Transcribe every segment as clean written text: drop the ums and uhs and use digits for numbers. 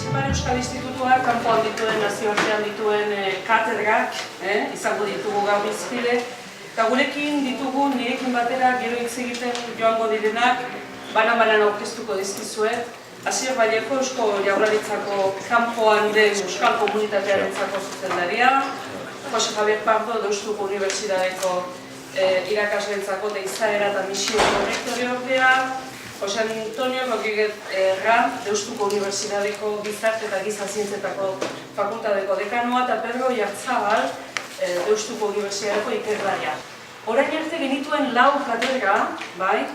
Etxepare Euskal Institutuak kanpoan dituen, nazioartean dituen katedrak izango ditugu gaur hizpide. Eta gurekin ditugu, nirekin batera gero hitz egiten joango direnak, banan aurkeztuko dizkizuet. Asier Vallejo, Eusko Jaurlaritzako kanpoan den Euskal Komunitatearentzako zuzendaria, Jose Javier Pardo, Deustuko Unibertsitateko irakasleentzako izaera eta misioko rektoreordea, Jose Antonio Rodríguez Ram, Deustuko Unibertsitateko Gizarte eta Giza Zientzietako Fakultateko dekanoa, eta Pedro Oyarzabal, Deustuko Unibertsitateko ikerlaria. Orain arte genituen 4 katedra, bai,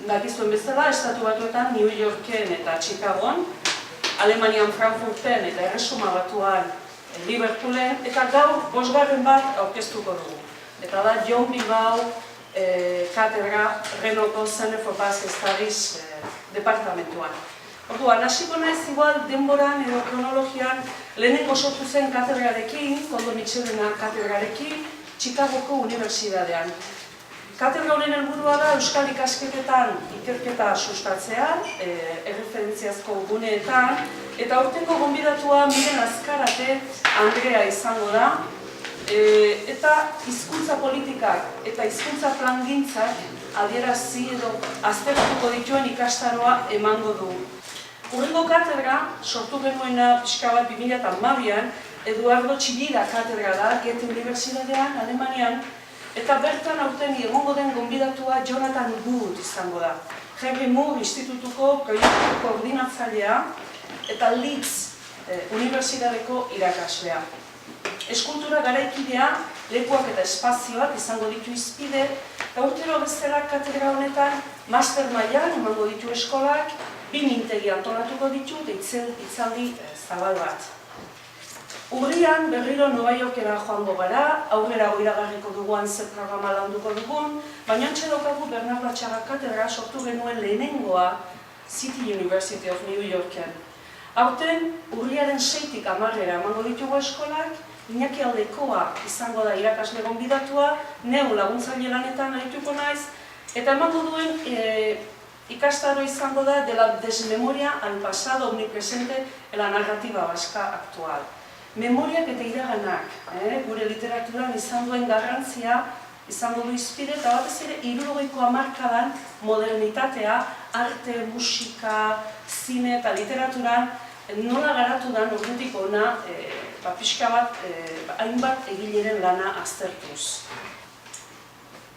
dakizuen bezala, Estatu Batuetan, New Yorken eta Chicagoan, Alemanian Frankfurten eta Erresuma Batuan Liverpoolen, eta gaur 5. bat aurkeztuko dugu. Eta da John Bilbao katedra Renoko Center for Basque Studies departamentuan. Orduan, hasiko naiz igual denboran edo kronologian lehenengo sortu zen katedrarekin, Koldo Mitxelena katedrarekin, Chicagoko Unibertsitatean. Katedra honen helburua da Euskal ikasketetan ikerketa sustatzea, erreferentziazko guneetan, eta aurtengo gonbidatua Miren Azkarate Andrea izango da, eta hizkuntza politikak eta hizkuntza plangintzak adierazi edo aztertuko dituen ikastaroa emango du. Hurrengo katedra sortu genuena pixka bat 2012an, Eduardo Chillida katedra da, Goethe Unibertsitatean, Alemanian, eta bertan aurten egongo den gonbidatua Jonathan Wood izango da. Henry Moore Institutuko proiektu koordinatzailea eta Leeds Unibertsitateko irakaslea. Eskultura garaikidea, lekuak eta espazioak izango ditu hizpide, eta urtero bezala katedra honetan master mailan emango ditu eskolak, 2 mintegi antolatuko ditu eta hitzaldi zabal bat. Urrian berriro Nova Yorkera joango gara, aurrera iragarriko duguan zer programa landuko dugun, baina antxe daukagu Bernardo Atxaga katedra sortu genuen lehenengoa City University of New Yorken. Aurten, urriaren 6-tik 10-era emango ditugu eskolak, Iñaki Aldekoa izango da irakasle gonbidatua, neu laguntzaile lanetan arituko naiz, eta emango duen ikastaro izango da de la desmemoria al pasado omnipresente en la narrativa vasca actual. Memoriak eta iraganak, gure literaturan izan duen garrantzia izango du hizpide, eta batez ere 70ko hamarkadan modernitatea, arte, musika, zine eta literaturan nola garatu da ordutik hona pixka bat hainbat egileren lana aztertuz.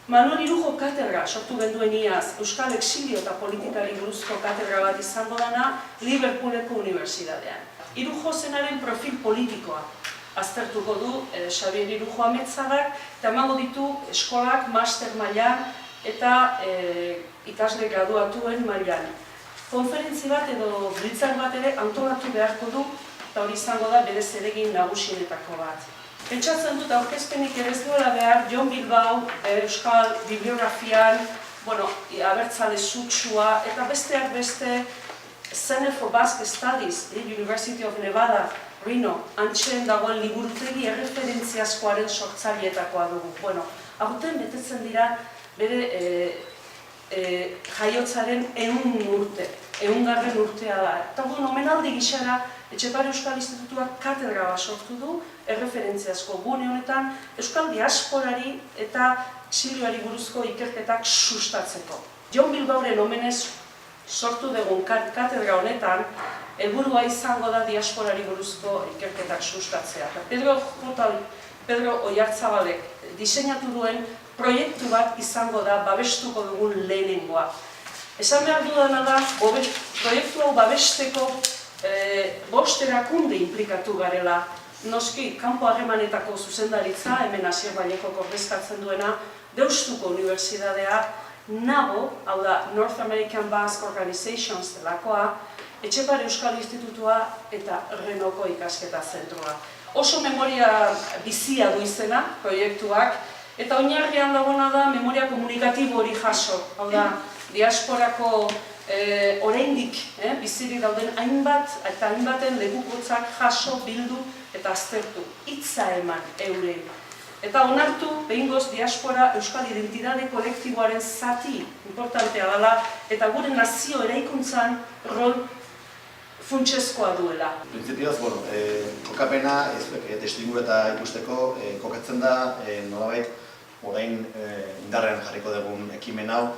Manuel Irujo katedra sortu genduen iaz, Euskal Exilio eta Politikari buruzko katedra bat izango dana Liverpooleko Unibertsitatean. Irujo zenaren profil politikoa aztertuko du Xabier Irujo Ametzagak, eta emango ditu eskolak, master mailan eta ikasle graduatuen mailan. Konferentzi bat edo blitzar bat ere antolatu beharko du, eta hori izango da bere zeregin nagusienetako bat. Pentsatzen dut aurkezpenik ere ez duela behar John Bilbao Euskal bibliografian, abertzale sutsua, eta besteak beste Center for Basque Studies, University of Nevada, Reno, antxeen dagoen liburutegi erreferentziazkoaren sortzaileetakoa dugu. Aurten betetzen dira bere jaiotzaren 100. urtea da. Eta omenaldi gixara, Etxepare Euskal Institutuak katedra bat sortu du, erreferentziazko gune honetan, Euskal diasporari eta exilioari buruzko ikerketak sustatzeko. John Bilbaoren omenez sortu dugun katedra honetan, helburua izango da diasporari buruzko ikerketak sustatzea. Pedro Oyarzabalek diseinatu duen proiektu bat izango da babestuko dugun lehenengoa. Esan behar dudana da, proiektu hau babesteko 5 erakunde implikatu garela. Noski, kanpo harremanetako zuzendaritza, hemen Asier Vallejok ordezkatzen duena, Deustuko Unibertsitatea, NABO, hau da North American Basque Organizations delakoa, Etxepare Euskal Institutua eta Renoko ikasketa zentroa. Oso memoria bizia du izena, proiektuak, eta oinarrian dagoena da memoria komunikatibo hori jaso. Hau da, diasporako oraindik bizirik dauden hainbat eta hainbaten lekukotzak jaso, bildu eta aztertu. Hitza eman eurei. Eta onartu, behingoz, diaspora Euskal Identitate kolektiboaren zati importantea dela, eta gure nazio eraikuntzan rol funtsezkoa duela. Printzipioz, kokapena, testuinguru eta ikusteko, kokatzen da, nolabait, orain indarrean jarriko dugun ekimen hau,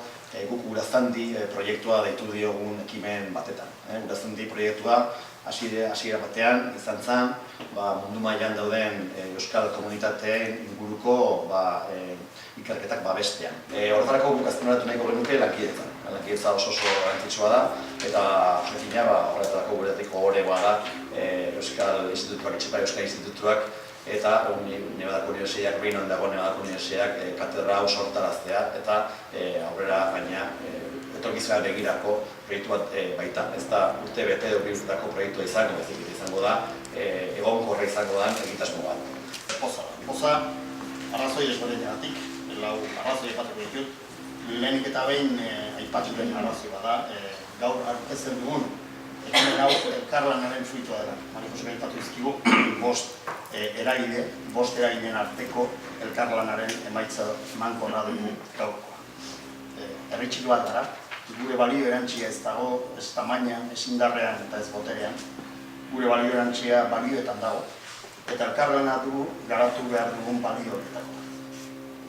guk Uraztandi proiektua deitu diogun ekimen batetan. Uraztandi proiektua hasiera batean izan zen, mundu mailan dauden euskal komunitateen inguruko ikerketak babestean. Horretarako guk azpimarratu nahiko genuke lankidetza. Lankidetza oso garrantzitsua da, eta jakina horretarako guretik ohoregoa da Euskal Institutuak, Etxepa Euskal Institutuak, eta Nevadako Unibertsitateak, behin dago Nevadako Unibertsitateak katedra hau sortaraztea, eta aurrera baina etorkizunera begirako proiektu bat baita. Ez da urte bete edo bi urtetako proiektua izango da, egonkorra izango da egitasmo bat. Poza, arrazoi ezberdinagatik, lau arrazoi aipatuko ditut. Lehenik eta behin aipatu den arrazoi bada, gaur aurkezten dugun ekimen hau elkarlanaren fruitua dela. Marikos aipatu dizkigu bost eragileen arteko elkarlanaren emaitza emankorra dugu gaurkoa. Herri txiki bat gara, gure balio erantsia ez dago, ez tamainan, ez indarrean eta ez boterean. Gure balio erantzia balioetan dago, eta elkarlana dugu garatu behar dugun balio horretako.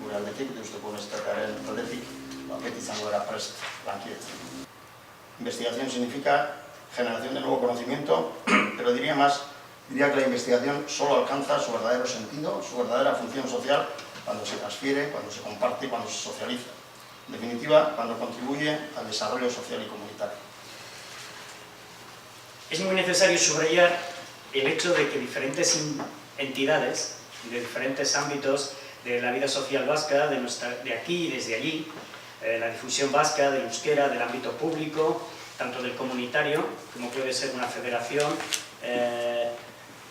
Gure aldetik, Deustuko Unibertsitatearen aldetik, beti izango gara prest lankidetzen. Investigación significa generación de nuevo conocimiento, pero diría que la investigación solo alcanza su verdadero sentido, su verdadera función social, cuando se transfiere, cuando se comparte, cuando se socializa. En definitiva, cuando contribuye al desarrollo social y comunitario. Es muy necesario subrayar el hecho de que diferentes entidades de diferentes ámbitos de la vida social vasca, de aquí y desde allí, la difusión vasca, del euskera, del ámbito público, tanto del comunitario, como puede ser una federación,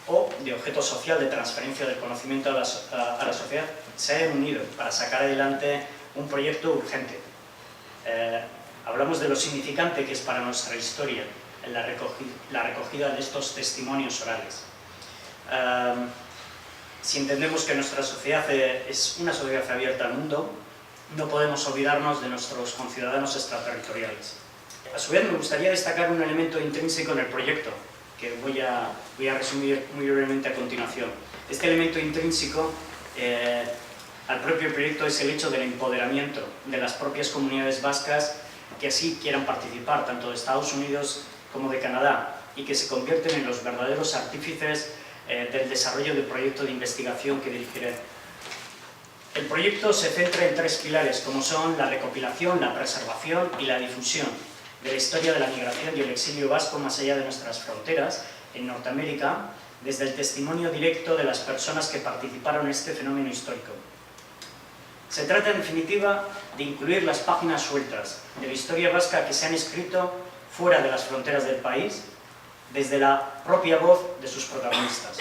o de objeto social de transferencia del conocimiento a la sociedad, se hayan unido para sacar adelante un proyecto urgente. Hablamos de lo significante que es para nuestra historia la recogida de estos testimonios orales. Si entendemos que nuestra sociedad es una sociedad abierta al mundo, no podemos olvidarnos de nuestros conciudadanos extraterritoriales. A su vez, me gustaría destacar un elemento intrínseco en el proyecto, que voy a resumir muy brevemente a continuación. Este elemento intrínseco al propio proyecto es el hecho del empoderamiento de las propias comunidades vascas que así quieran participar, tanto de Estados Unidos como de Canadá, y que se convierten en los verdaderos artífices del desarrollo del proyecto de investigación que dirigiré. El proyecto se centra en tres pilares, como son la recopilación, la preservación y la difusión de la historia de la migración y el exilio vasco más allá de nuestras fronteras, en Norteamérica, desde el testimonio directo de las personas que participaron en este fenómeno histórico. Se trata, en definitiva, de incluir las páginas sueltas de la historia vasca que se han escrito fuera de las fronteras del país, desde la propia voz de sus protagonistas.